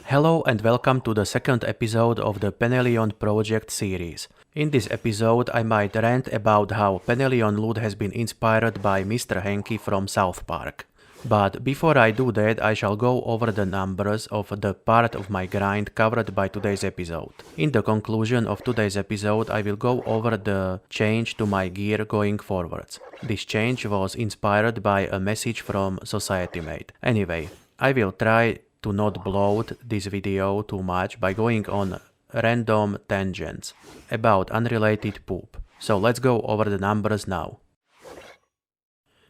Hello and welcome to the second episode of the Paneleon Project series. In this episode I might rant about how Paneleon loot has been inspired by Mr. Hanky from South Park. But before I do that, I shall go over the numbers of the part of my grind covered by today's episode. In the conclusion of today's episode, I will go over the change to my gear going forwards. This change was inspired by a message from SocietyMate. Anyway, I will try to not bloat this video too much by going on random tangents about unrelated poop. So let's go over the numbers now.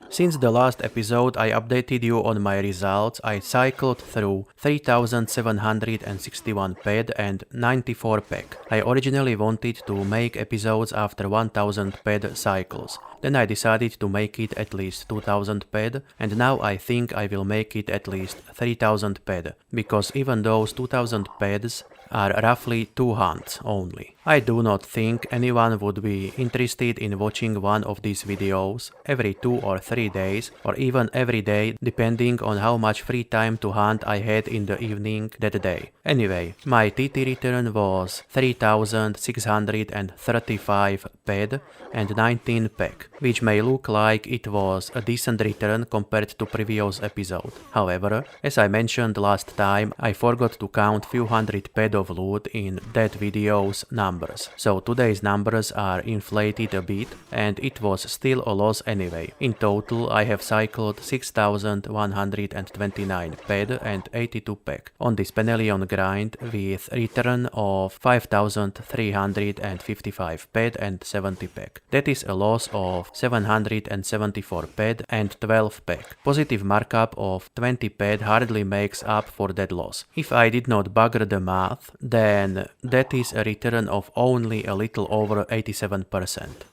Since the last episode I updated you on my results, I cycled through 3761 ped and 94 pack. I originally wanted to make episodes after 1000 ped cycles. Then I decided to make it at least 2000 ped, and now I think I will make it at least 3000 ped, because even those 2000 peds are roughly 2 hunts only. I do not think anyone would be interested in watching one of these videos every 2 or 3 days, or even every day, depending on how much free time to hunt I had in the evening that day. Anyway, my TT return was 3635 ped and 19 pack, which may look like it was a decent return compared to previous episode. However, as I mentioned last time, I forgot to count few hundred ped of loot in that video's numbers. So today's numbers are inflated a bit, and it was still a loss anyway. In total, I have cycled 6129 ped and 82 pack on this Paneleon grind with return of 5355 ped and 70 pack. That is a loss of 774 ped and 12 pack. Positive markup of 20 ped hardly makes up for that loss. If I did not bugger the math, then that is a return of only a little over 87%.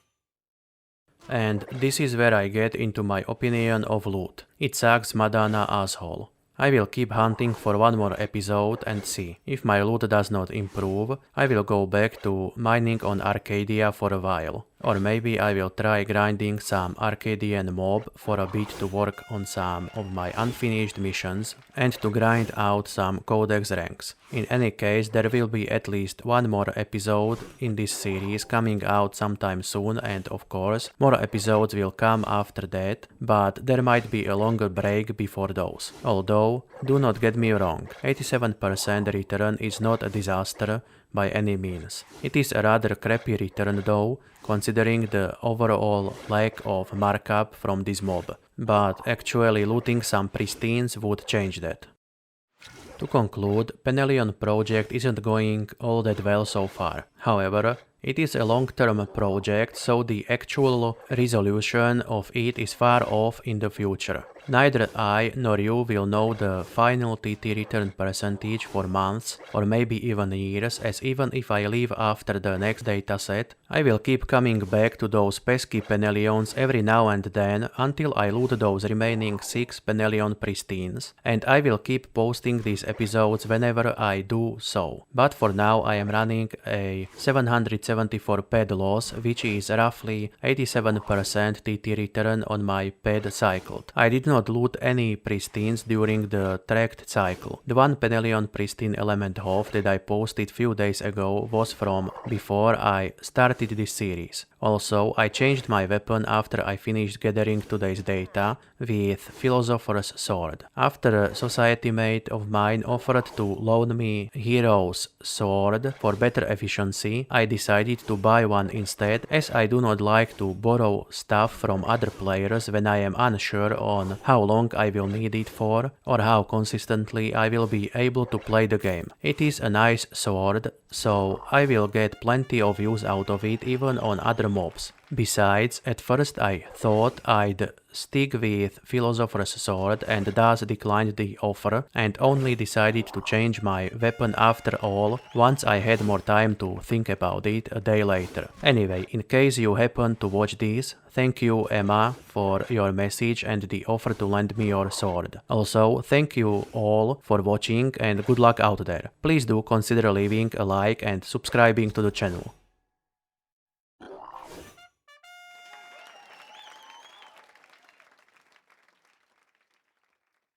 And this is where I get into my opinion of loot. It sucks Madonna asshole. I will keep hunting for one more episode and see. If my loot does not improve, I will go back to mining on Arcadia for a while. Or maybe I will try grinding some Arcadian mob for a bit to work on some of my unfinished missions and to grind out some codex ranks. In any case, there will be at least one more episode in this series coming out sometime soon, and of course more episodes will come after that, but there might be a longer break before those. Although, do not get me wrong, 87% return is not a disaster by any means. It is a rather crappy return though, considering the overall lack of markup from this mob, but actually looting some pristines would change that. To conclude, Paneleon Project isn't going all that well so far. However, it is a long-term project, so the actual resolution of it is far off in the future. Neither I nor you will know the final TT return percentage for months or maybe even years, as even if I leave after the next dataset, I will keep coming back to those pesky Paneleons every now and then until I loot those remaining 6 Paneleon pristines, and I will keep posting these episodes whenever I do so. But for now I am running a 774 ped loss, which is roughly 87% TT return on my ped cycled. I did not loot any pristines during the tracked cycle. The one Paneleon pristine element hof that I posted few days ago was from before I started this series. Also, I changed my weapon after I finished gathering today's data with Philosopher's Sword. After a SocietyMate of mine offered to loan me Hero's Sword for better efficiency, I decided to buy one instead, as I do not like to borrow stuff from other players when I am unsure on how long I will need it for or how consistently I will be able to play the game. It is a nice sword, so I will get plenty of use out of it even on other mobs. Besides, at first I thought I'd stick with Philosopher's Sword and thus declined the offer and only decided to change my weapon after all once I had more time to think about it a day later. Anyway, in case you happen to watch this, thank you Emma for your message and the offer to lend me your sword. Also, thank you all for watching and good luck out there. Please do consider leaving a like and subscribing to the channel.